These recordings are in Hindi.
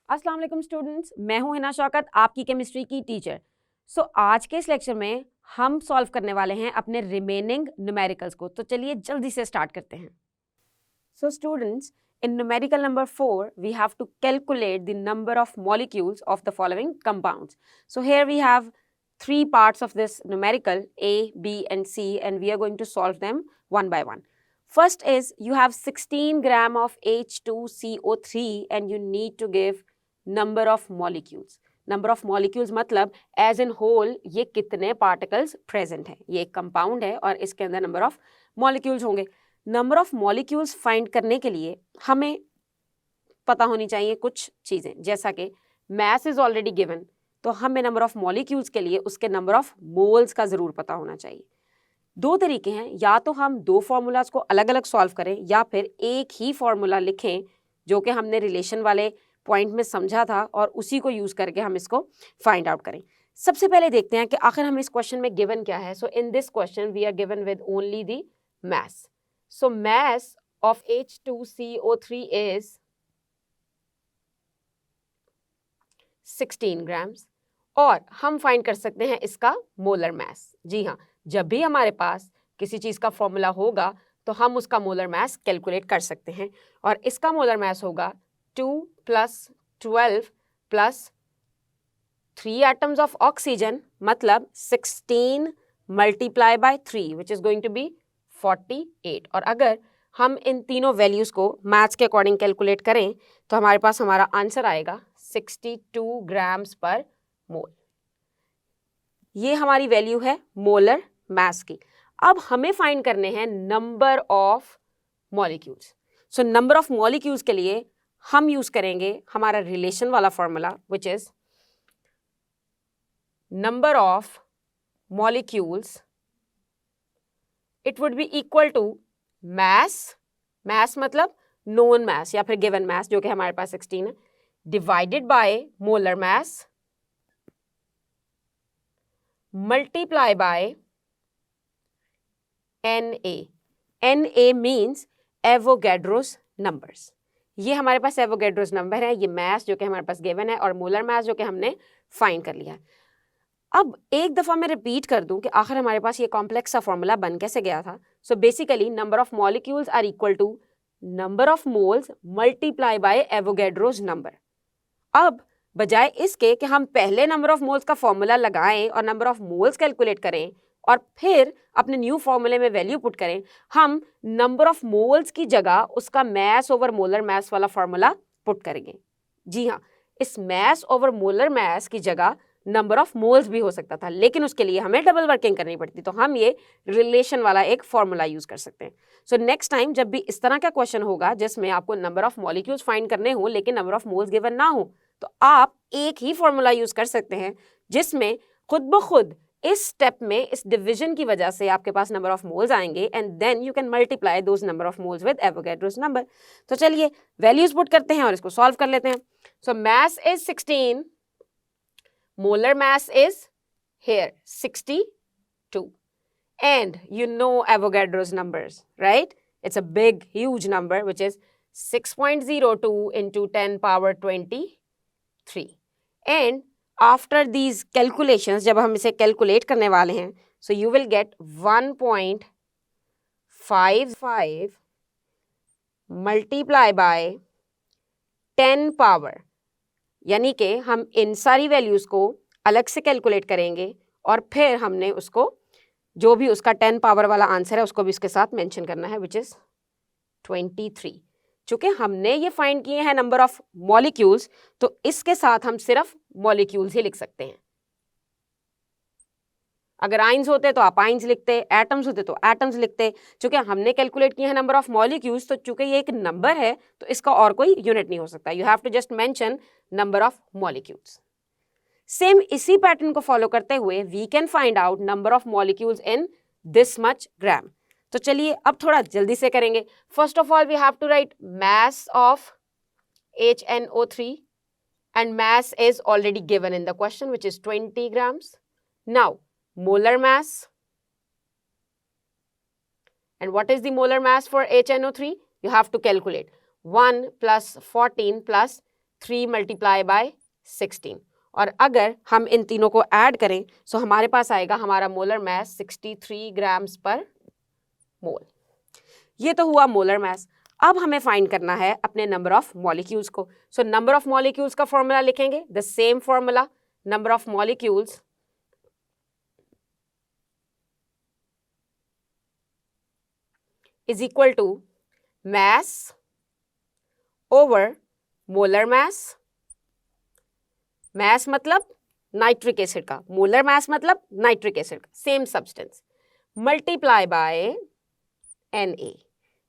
अस्सलाम वालेकुम स्टूडेंट्स, मैं हूं हिना शौकत, आपकी केमिस्ट्री की टीचर। आज के इस लेक्चर में हम सॉल्व करने वाले हैं अपने रिमेनिंग न्यूमेरिकल्स को। तो चलिए जल्दी से स्टार्ट करते हैं। Students, in numerical number 4 we have to calculate the number of molecules of the following compounds. So here we have three parts of this numerical, A, B and C, and we are going to solve them one by one. First is you have 16 gram of H2CO3 and you need to give number of molecules. Number of molecules मतलब as in whole ये कितने particles present हैं. ये एक compound है और इसके अंदर number of molecules होंगे. नंबर ऑफ मॉलिक्यूल्स फाइंड करने के लिए हमें पता होनी चाहिए कुछ चीज़ें, जैसा कि मैस इज ऑलरेडी गिवन, तो हमें नंबर ऑफ मॉलिक्यूल्स के लिए उसके नंबर ऑफ मोल्स का ज़रूर पता होना चाहिए। दो तरीके हैं, या तो हम दो फार्मूलाज को अलग अलग सॉल्व करें या फिर एक ही फार्मूला लिखें जो कि हमने रिलेशन वाले पॉइंट में समझा था और उसी को यूज़ करके हम इसको फाइंड आउट करें। सबसे पहले देखते हैं कि आखिर हम इस क्वेश्चन में गिवन क्या है। So in this question we are given with only the mass. So mass of H2CO3 is 16 grams और हम फाइंड कर सकते हैं इसका मोलर मैस। जी हाँ, जब भी हमारे पास किसी चीज़ का फॉर्मूला होगा तो हम उसका मोलर मैस कैलकुलेट कर सकते हैं और इसका मोलर मैस होगा 2 + 12 + 3 atoms of oxygen मतलब 16 × 3 which is going to be 48। और अगर हम इन तीनों वैल्यूज़ को मैथ्स के अकॉर्डिंग कैलकुलेट करें तो हमारे पास हमारा आंसर आएगा 62 ग्राम्स पर मोल। ये हमारी वैल्यू है मोलर मैस की। अब हमें फाइंड करने हैं number of molecules. So number of molecules के लिए हम यूज करेंगे हमारा रिलेशन वाला formula which is number of molecules it would be equal to mass, mass मतलब नोन मैस या फिर गिवन मैस जो कि हमारे पास 16 है, divided by molar mass multiply by Na. Na means Avogadro's numbers. ये हमारे पास एवोगैड्रोस नंबर है, ये मैस जो कि हमारे पास गिवन है और मोलर मैस जो कि हमने फाइंड कर लिया है। अब एक दफ़ा मैं रिपीट कर दूं कि आखिर हमारे पास ये कॉम्प्लेक्स सा फॉर्मूला बन कैसे गया था। So basically number of molecules are equal to number of moles multiply by Avogadro's number. अब बजाय इसके कि हम पहले नंबर ऑफ मोल्स का फॉर्मूला लगाएं और नंबर ऑफ मोल्स कैलकुलेट करें और फिर अपने न्यू फॉर्मूले में वैल्यू पुट करें, हम नंबर ऑफ मोल्स की जगह उसका मैस ओवर मोलर मैस वाला फॉर्मूला पुट करेंगे। जी हाँ, इस मैस ओवर मोलर मैस की जगह नंबर ऑफ मोल्स भी हो सकता था, लेकिन उसके लिए हमें डबल वर्किंग करनी पड़ती, तो हम ये रिलेशन वाला एक फॉर्मूला यूज कर सकते हैं। सो नेक्स्ट टाइम जब भी इस तरह का क्वेश्चन होगा जिसमें आपको नंबर ऑफ मॉलिक्यूल्स फाइंड करने हो लेकिन नंबर ऑफ मोल्स गिवन ना हो, तो आप एक ही फॉर्मूला यूज कर सकते हैं जिसमें खुद ब खुद इस स्टेप में इस डिवीजन की वजह से आपके पास नंबर ऑफ मोल्स आएंगे and then you can multiply those number of moles with Avogadro's number. तो चलिए वैल्यूज पुट करते हैं और इसको सॉल्व कर लेते हैं। सो mess is 16, molar mass is here 62, and you know Avogadro's numbers, right? It's a big huge number which is 6.02 into 10 power 23, and after these calculations जब हम इसे कैलकुलेट करने वाले हैं, so you will get 1.55 multiply by 10 power, यानी कि हम इन सारी वैल्यूज़ को अलग से कैलकुलेट करेंगे और फिर हमने उसको जो भी उसका 10 पावर वाला आंसर है उसको भी इसके साथ मेंशन करना है विच इज़ 23। चूँकि हमने ये फाइंड किए हैं नंबर ऑफ मॉलिक्यूल्स, तो इसके साथ हम सिर्फ मॉलिक्यूल्स ही लिख सकते हैं। अगर आइंस होते तो आप आइंस लिखते, एटम्स होते तो एटम्स लिखते। चूंकि हमने कैलकुलेट किया है नंबर ऑफ मॉलिक्यूल्स, तो चूंकि ये एक नंबर है तो इसका और कोई यूनिट नहीं हो सकता। You have to just mention number of molecules. Same इसी पैटर्न को फॉलो करते हुए we can find out number of molecules in this much gram. तो चलिए अब थोड़ा जल्दी से करेंगे। First of all we have to write mass of HNO3 and mass is already given in the question which is 20 grams. Now molar mass, and what is the molar mass for HNO3? You have to calculate 1 plus 14 plus 3 multiply bye 16, और अगर हम इन तीनों को ऐड करें तो हमारे पास आएगा हमारा मोलर मास 63 ग्राम्स पर मोल। ये तो हुआ मोलर मास। अब हमें फाइंड करना है अपने नंबर ऑफ मॉलिक्यूल्स को। सो नंबर ऑफ मॉलिक्यूल्स का फॉर्मूला लिखेंगे, the same formula, number of molecules is equal to mass over molar mass। mass मतलब नाइट्रिक एसिड का, मोलर मास मतलब नाइट्रिक एसिड का, same substance, multiply by Na,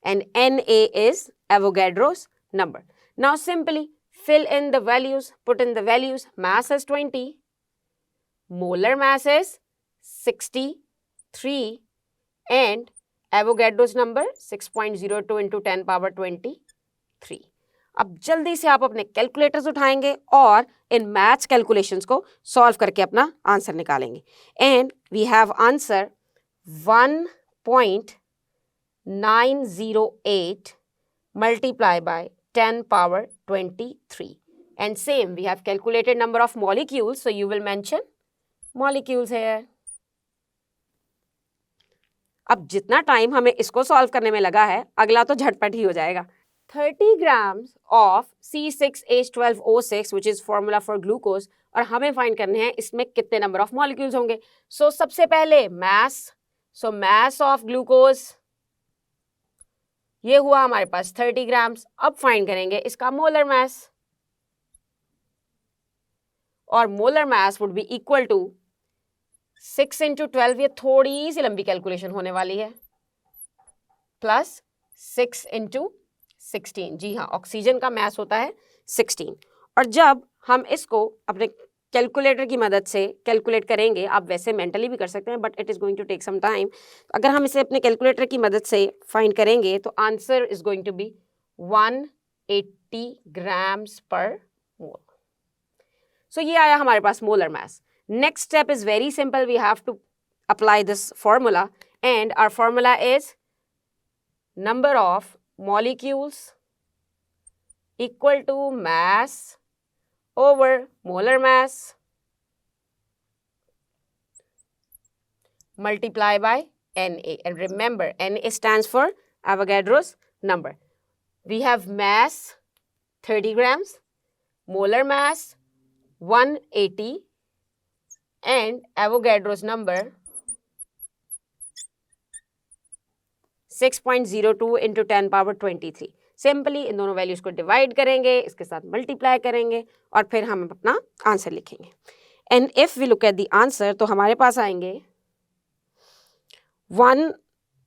and Na is Avogadro's number. Now simply fill in the values, put in the values. Mass is 20, molar mass is 63, and Avogadro's number 6.02 into 10 power 23। अब जल्दी से आप अपने कैलकुलेटर्स उठाएंगे और इन मैथ्स कैलकुलेशंस को सॉल्व करके अपना आंसर निकालेंगे। And we have answer 1.908 multiplied by 10 power 23, and same we have calculated number of molecules, so you will mention molecules here। अब जितना टाइम हमें इसको सॉल्व करने में लगा है, अगला तो झटपट ही हो जाएगा। 30 grams of C6H12O6 which is formula for glucose, और हमें फाइंड करने हैं इसमें कितने नंबर ऑफ मॉलिक्यूल्स होंगे। सो सबसे पहले मास, सो मास ऑफ ग्लूकोज ये हुआ हमारे पास 30 ग्राम्स। अब फाइंड करेंगे इसका मोलर मास, और molar mass would be equal to 6 into 12, ये थोड़ी सी लंबी कैलकुलेशन होने वाली है, प्लस 6 into 16। जी हाँ, ऑक्सीजन का मास होता है 16। और जब हम इसको अपने कैलकुलेटर की मदद से कैलकुलेट करेंगे, आप वैसे मेंटली भी कर सकते हैं but it is going to take some time. अगर हम इसे अपने कैलकुलेटर की मदद से फाइंड करेंगे तो answer is going to be 180 grams per mole. So ये आया हमारे पास molar mass. Next step is very simple, we have to apply this formula, and our formula is number of molecules equal to mass over molar mass multiply by Na, and remember Na stands for Avogadro's number. We have mass 30 grams, molar mass 180, and Avogadro's number 6.02 into 10 power 23। Simply in दोनों वैल्यूज को डिवाइड करेंगे, इसके साथ मल्टीप्लाई करेंगे, और फिर हम अपना आंसर लिखेंगे। And if we look at the answer, तो हमारे पास आएंगे 1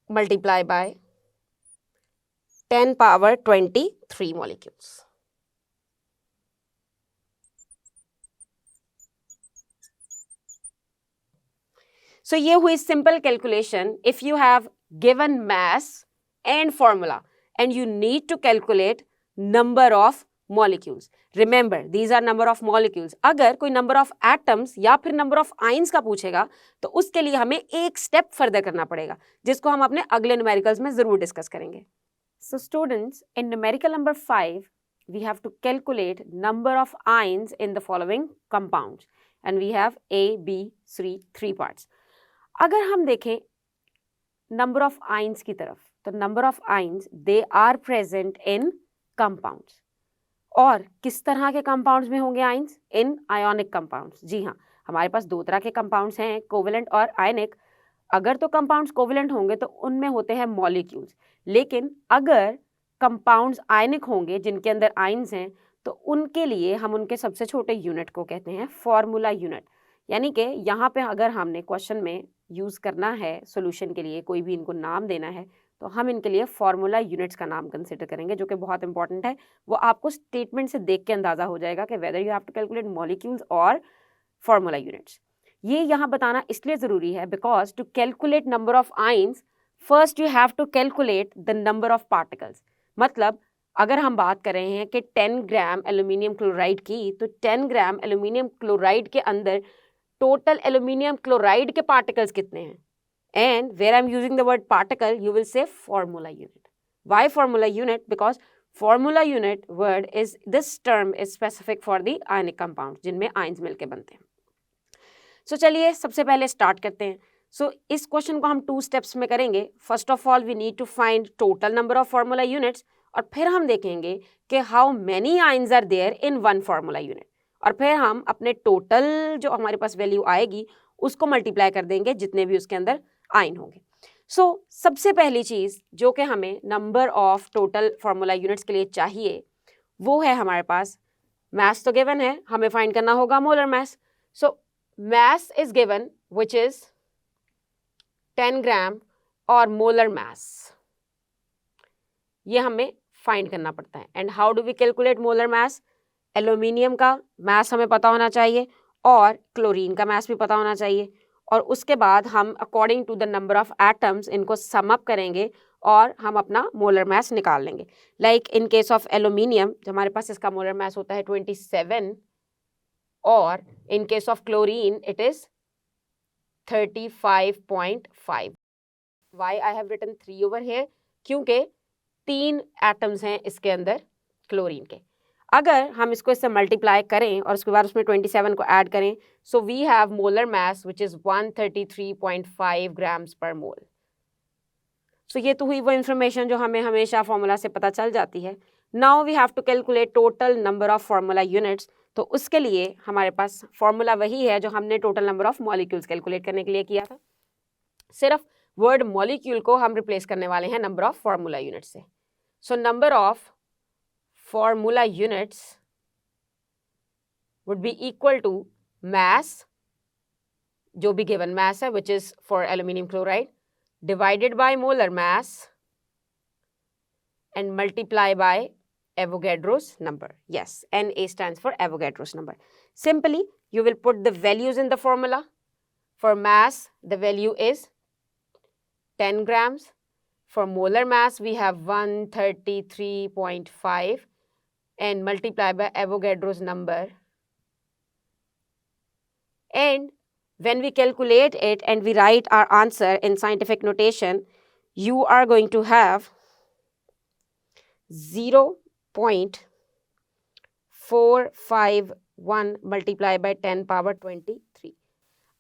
multiply by 10 power 23 molecules. So ये हुई simple calculation if you have given mass and formula and you need to calculate number of molecules। Remember these are number of molecules। अगर कोई number of atoms या फिर number of ions का पूछेगा तो उसके लिए हमें एक step further करना पड़ेगा, जिसको हम अपने अगले numericals में जरूर डिस्कस करेंगे। So students, in numerical number 5 we have to calculate number of ions in the following compounds, and we have A, B, C, 3 parts। अगर हम देखें नंबर ऑफ आइंस की तरफ, तो number of ions they are present in compounds. और किस तरह के कंपाउंड्स में होंगे आइंस? In ionic compounds. जी हाँ, हमारे पास दो तरह के कंपाउंड्स हैं, कोवेलेंट और आयनिक। अगर तो कंपाउंड्स कोवेलेंट होंगे तो उनमें होते हैं मॉलिक्यूल्स, लेकिन अगर कंपाउंड्स आयनिक होंगे जिनके अंदर आइंस हैं तो उनके लिए हम उनके सबसे छोटे यूनिट को कहते हैं फॉर्मूला यूनिट। यानी कि यहाँ पे अगर हमने क्वेश्चन में यूज़ करना है सॉल्यूशन के लिए, कोई भी इनको नाम देना है, तो हम इनके लिए फॉर्मूला यूनिट्स का नाम कंसिडर करेंगे, जो कि बहुत इंपॉर्टेंट है। वो आपको स्टेटमेंट से देख के अंदाज़ा हो जाएगा कि whether you have to calculate molecules और फॉर्मूला यूनिट्स। ये यहाँ बताना इसलिए ज़रूरी है because to calculate number of ions first you have to calculate the number of particles. मतलब अगर हम बात कर रहे हैं कि 10 ग्राम एल्यूमिनियम क्लोराइड की, तो 10 ग्राम एल्यूमिनियम क्लोराइड के अंदर टोटल एल्यूमिनियम क्लोराइड के पार्टिकल्स कितने हैं? And where I am using the word particle, you will say formula unit. Why formula unit? Because formula unit word is this term is specific for the ionic compound जिनमें आयंस मिलके बनते हैं. सो चलिए सबसे पहले स्टार्ट करते हैं. सो इस क्वेश्चन को हम 2 स्टेप्स में करेंगे. First of all we need to find total number of formula units और फिर हम देखेंगे कि how many ions are there in one formula unit और फिर हम अपने टोटल जो हमारे पास वैल्यू आएगी उसको मल्टीप्लाई कर देंगे जितने भी उसके अंदर आयन होंगे. सो सबसे पहली चीज़ जो कि हमें number of total formula units के लिए चाहिए वो है हमारे पास मास तो गिवन है, हमें फाइंड करना होगा molar mass. So mass is given which is 10 gram और मोलर मास ये हमें फाइंड करना पड़ता है. And how do we calculate molar mass? Aluminium का मास हमें पता होना चाहिए और क्लोरीन का मास भी पता होना चाहिए और उसके बाद हम according to the number of atoms इनको सम अप करेंगे और हम अपना मोलर मास निकाल लेंगे. Like in case of aluminium हमारे पास इसका मोलर मास होता है 27 और in case of chlorine it is 35.5. Why I have written 3 over here? क्योंकि 3 एटम्स हैं इसके अंदर क्लोरीन के. अगर हम इसको इससे मल्टीप्लाई करें और उसके बाद उसमें 27 को ऐड करें so we have molar mass which is 133.5 grams per mole. So ये तो हुई वो इन्फॉर्मेशन जो हमें हमेशा फॉर्मूला से पता चल जाती है. Now we have to calculate total number of formula units. तो उसके लिए हमारे पास फॉर्मूला वही है जो हमने total number of molecules calculate करने के लिए किया था. सिर्फ वर्ड मॉलिक्यूल को हम रिप्लेस करने वाले हैं नंबर ऑफ फार्मूला यूनिट्स से. So number of formula units would be equal to mass जो भी गिवन मास है which is for aluminium chloride divided by molar mass and multiply by Avogadro's number. Yes, Na stands for Avogadro's number. Simply, you will put the values in the formula. For mass, the value is 10 grams. For molar mass, we have 133.5 and multiply by Avogadro's number. And when we calculate it and we write our answer in scientific notation, you are going to have 0.451 multiplied by 10 power 23.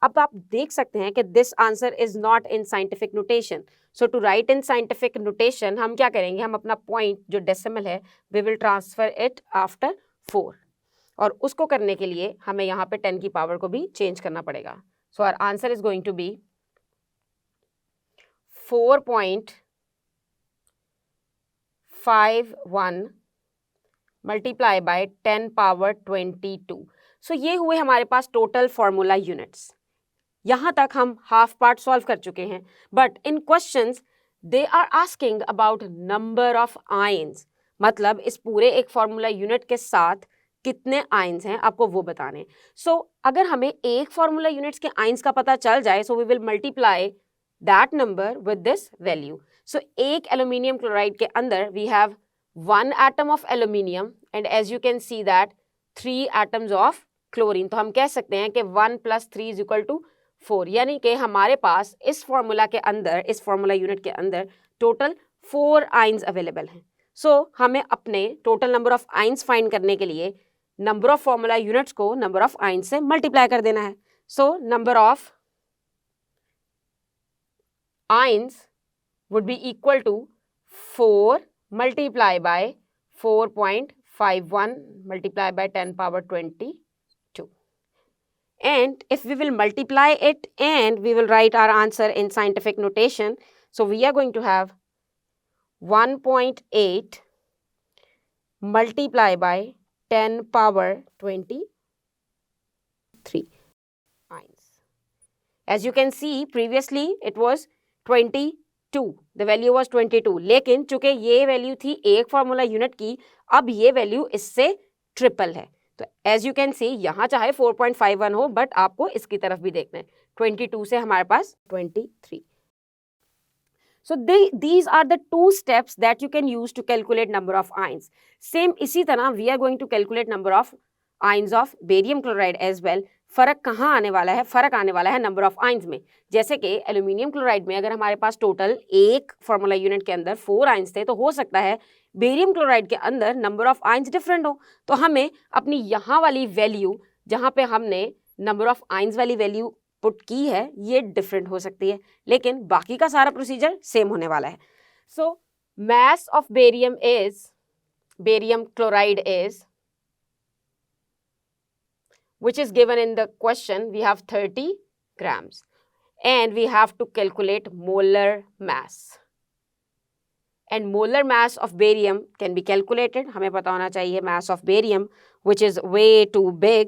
अब आप देख सकते हैं कि this answer is not in scientific notation. So to write in scientific notation हम क्या करेंगे, हम अपना पॉइंट जो डेसिमल है we will transfer it after 4 और उसको करने के लिए हमें यहाँ पे 10 की पावर को भी चेंज करना पड़ेगा. So our answer is going to be 4.51 multiply by 10 power 22. So ये हुए हमारे पास टोटल फार्मूला यूनिट्स. यहाँ तक हम हाफ पार्ट सॉल्व कर चुके हैं but in questions they are asking about number of ions. मतलब इस पूरे एक फार्मूला यूनिट के साथ कितने आयंस हैं आपको वो बताने. सो अगर हमें एक फार्मूला यूनिट्स के आयंस का पता चल जाए so we will multiply that number with this value. So एक एल्यूमिनियम क्लोराइड के अंदर we have 1 atom of aluminium and as you can see that 3 atoms of chlorine. तो हम कह सकते हैं कि 1 + 3 is equal to 4. यानी कि हमारे पास इस फार्मूला के अंदर, इस फार्मूला यूनिट के अंदर टोटल 4 आयंस अवेलेबल हैं. सो हमें अपने total number of ions find करने के लिए नंबर ऑफ फार्मूला यूनिट्स को नंबर ऑफ आयंस से मल्टीप्लाई कर देना है. सो number of ions would be equal to 4 multiply by 4.51 multiply by 10 power 22. And if we will multiply it and we will write our answer in scientific notation, so we are going to have 1.8 multiply by 10 power 23 ions. As you can see, previously it was 22. The value was 22. लेकिन चूंकि ये वैल्यू थी एक फार्मूला यूनिट की, अब ये वैल्यू इससे ट्रिपल है. तो एज यू कैन सी यहाँ चाहे 4.51 हो बट आपको इसकी तरफ भी देखना है. 22 से हमारे पास 23. So these are the 2 steps that you can use to calculate number of ions. Same इसी तरह we are going to calculate number of ions of barium chloride as well. फ़र्क कहाँ आने वाला है? फ़र्क आने वाला है नंबर ऑफ आइंस में। जैसे कि एल्यूमिनियम क्लोराइड में अगर हमारे पास टोटल एक फार्मूला यूनिट के अंदर 4 आइंस थे, तो हो सकता है बेरियम क्लोराइड के अंदर नंबर ऑफ आइंस डिफरेंट हो। तो हमें अपनी यहाँ वाली वैल्यू, जहाँ पे हमने नंबर ऑफ आइंस वाली वैल्यू पुट की है, ये डिफरेंट हो सकती है, लेकिन बाकी का सारा प्रोसीजर सेम होने वाला है। सो mass of barium chloride is, which is given in the question, we have 30 grams and we have to calculate molar mass, and molar mass of barium can be calculated. हमें पता होना चाहिए mass of barium, which is way too big,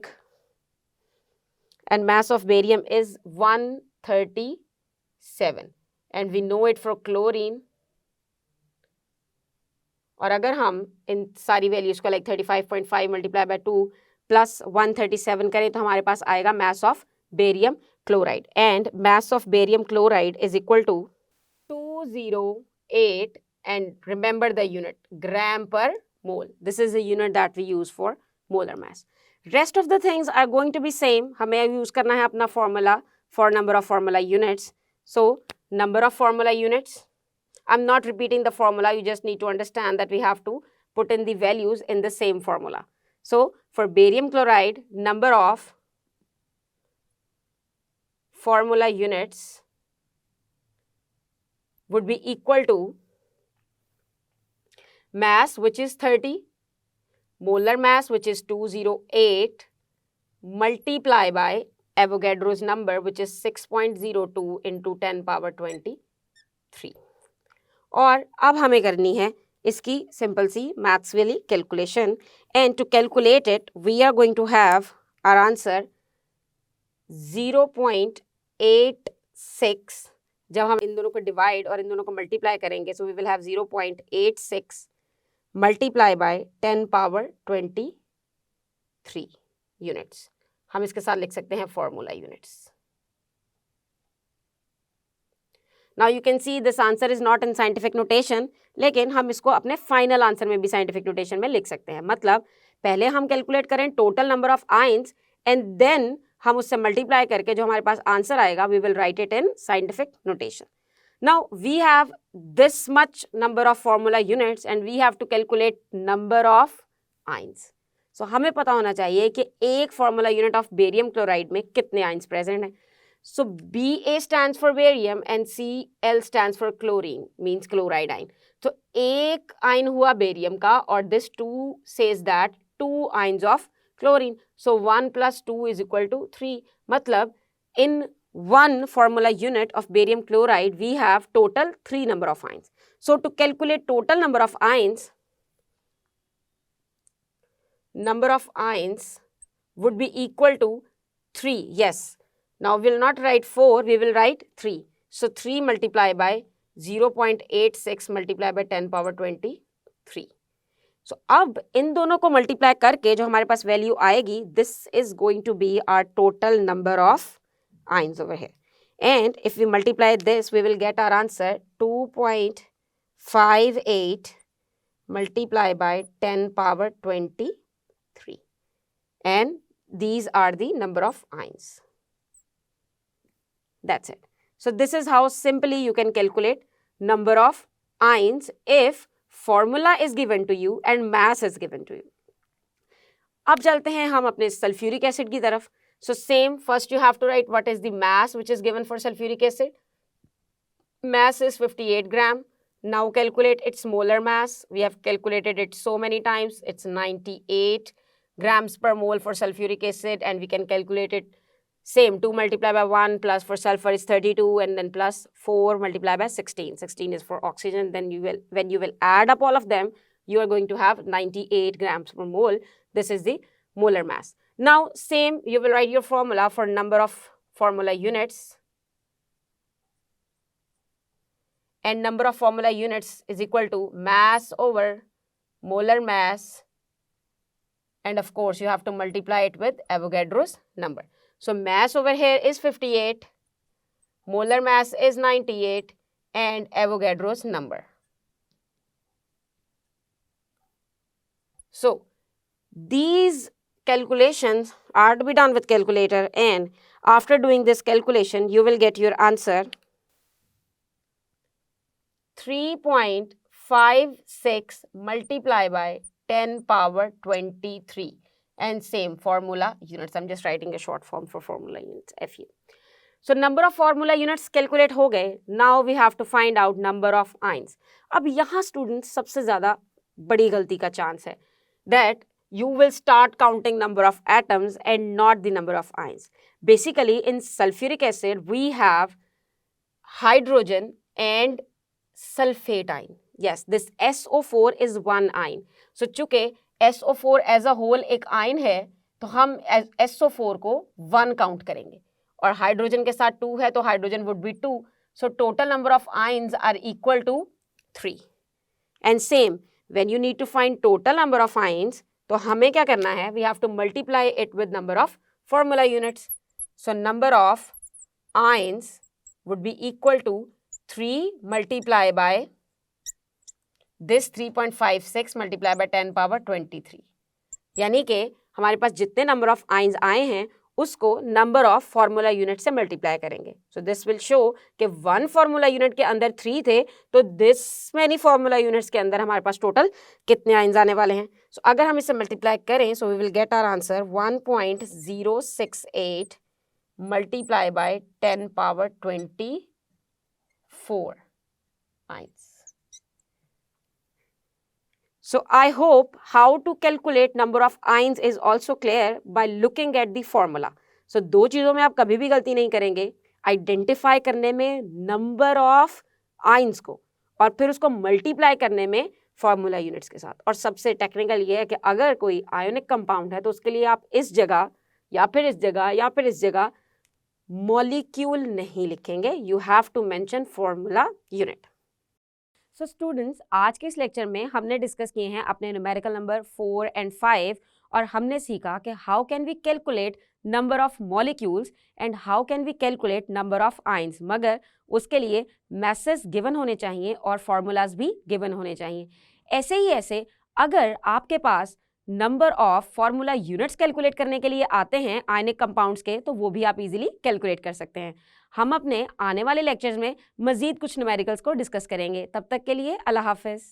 and mass of barium is 137 and we know it for chlorine. और अगर हम इन सारी वैल्यूज को लाइक 35.5 मल्टीप्लाई बाय 2 प्लस 137 करें तो हमारे पास आएगा mass of barium chloride, and mass of barium chloride is equal to 208, and remember the unit gram per mole. This is the unit that we use for molar mass. Rest of the things are going to be same. हमें यूज करना है अपना formula for number of formula units. So number of formula units, I'm not repeating the formula, you just need to understand that we have to put in the values in the same formula. So for barium chloride, number of formula units would be equal to mass, which is 30, molar mass, which is 208, multiply by Avogadro's number, which is 6.02 into 10 power 23. और अब हमें करनी है इसकी सिंपल सी मैथ्स वाली calculation, and to calculate it we are going to have our answer 0.86. जब हम इन दोनों को डिवाइड और इन दोनों को मल्टीप्लाई करेंगे, so we will have 0.86 multiply by 10 power 23 units. हम इसके साथ लिख सकते हैं formula units. Now you can see this answer is not in scientific notation, लेकिन हम इसको अपने फाइनल आंसर में भी साइंटिफिक नोटेशन में लिख सकते हैं. मतलब पहले हम कैलकुलेट करें total number of ions and then हम उससे मल्टीप्लाई करके जो हमारे पास आंसर आएगा we will write it in scientific notation. Now we have this much number of formula units and we have to calculate number of ions. So हमें पता होना चाहिए कि एक formula unit of barium chloride में कितने आइंस प्रेजेंट हैं. So Ba stands for barium and Cl stands for chlorine, means chloride ion. तो एक आयन हुआ बेरियम का और this 2 says that 2 ions of chlorine. So 1 plus 2 is equal to 3. मतलब in one formula unit of barium chloride we have total 3 number of ions. So to calculate total number of ions would be equal to 3. Yes. Now we will not write 4, we will write 3. So 3 multiplied by 0.86 multiplied by 10 power 23. So अब इन दोनों को मल्टीप्लाई करके जो हमारे पास वैल्यू आएगी, this is going to be our total number of ions over here. And if we multiply this, we will get our answer 2.58 multiplied by 10 power 23. And these are the number of ions. That's it. So this is how simply you can calculate number of ions if formula is given to you and mass is given to you. अब चलते हैं हम अपने सल्फ्यूरिक एसिड की तरफ. So same, first you have to write what is the mass which is given for sulfuric acid. Mass is 58 gram. Now calculate its molar mass. We have calculated it so many times. It's 98 grams per mole for sulfuric acid, and we can calculate it same, 2 multiplied by 1 plus for sulfur is 32, and then plus 4 multiplied by 16. 16 is for oxygen. Then when you will add up all of them, you are going to have 98 grams per mole. This is the molar mass. Now same, you will write your formula for number of formula units. And number of formula units is equal to mass over molar mass. And of course, you have to multiply it with Avogadro's number. So mass over here is 58, molar mass is 98, and Avogadro's number. So these calculations are to be done with calculator, and after doing this calculation you will get your answer 3.56 multiplied by 10 power 23, and same formula units. I'm just writing a short form for formula units, FU. So number of formula units calculate हो गए. Now we have to find out number of ions. अब यहाँ students सबसे ज़्यादा बड़ी गलती का chance है that you will start counting number of atoms and not the number of ions. Basically in sulfuric acid we have hydrogen and sulfate ion. Yes, this SO4 is one ion. So चूँकि SO4 as a whole एक ion है तो हम SO4 को 1 count करेंगे, और हाइड्रोजन के साथ 2 है तो hydrogen would be 2. So total number of ions are equal to 3. And same when you need to find total number of ions, तो हमें क्या करना है, we have to multiply it with number of formula units. So number of ions would be equal to 3 multiply by this 3.56 multiply by 10 power 23. यानी कि हमारे पास जितने नंबर ऑफ आयंस आए हैं उसको नंबर ऑफ फार्मूला यूनिट से मल्टीप्लाई करेंगे. सो दिस विल शो कि 1 फार्मूला यूनिट के अंदर 3 थे, तो दिस मैनी फार्मूला यूनिट्स के अंदर हमारे पास टोटल कितने आयंस आने वाले हैं. सो अगर हम इसे मल्टीप्लाई करें, so we will get our answer 1.068 multiply by 10 power 24 ions. So I hope how to calculate number of ions is also clear by looking at the formula. So 2 चीज़ों में आप कभी भी गलती नहीं करेंगे, आइडेंटिफाई करने में नंबर ऑफ आयंस को और फिर उसको मल्टीप्लाई करने में फार्मूला यूनिट्स के साथ. और सबसे टेक्निकल ये है कि अगर कोई आयोनिक कंपाउंड है तो उसके लिए आप इस जगह या फिर इस जगह या फिर इस जगह मॉलिक्यूल नहीं लिखेंगे, you have to mention formula unit. So students, आज के इस लेक्चर में हमने डिस्कस किए हैं अपने न्यूमेरिकल नंबर 4 एंड 5, और हमने सीखा कि how can we calculate number of molecules and how can we calculate number of ions. मगर उसके लिए मैसेज गिवन होने चाहिए और फार्मूलाज भी गिवन होने चाहिए. ऐसे ही ऐसे अगर आपके पास number of formula units calculate करने के लिए आते हैं आयनिक कंपाउंड्स के, तो वो भी आप इजीली कैलकुलेट कर सकते हैं. हम अपने आने वाले लेक्चर्स में मज़ीद कुछ न्यूमेरिकल्स को डिस्कस करेंगे. तब तक के लिए अल्लाह हाफ़िज़.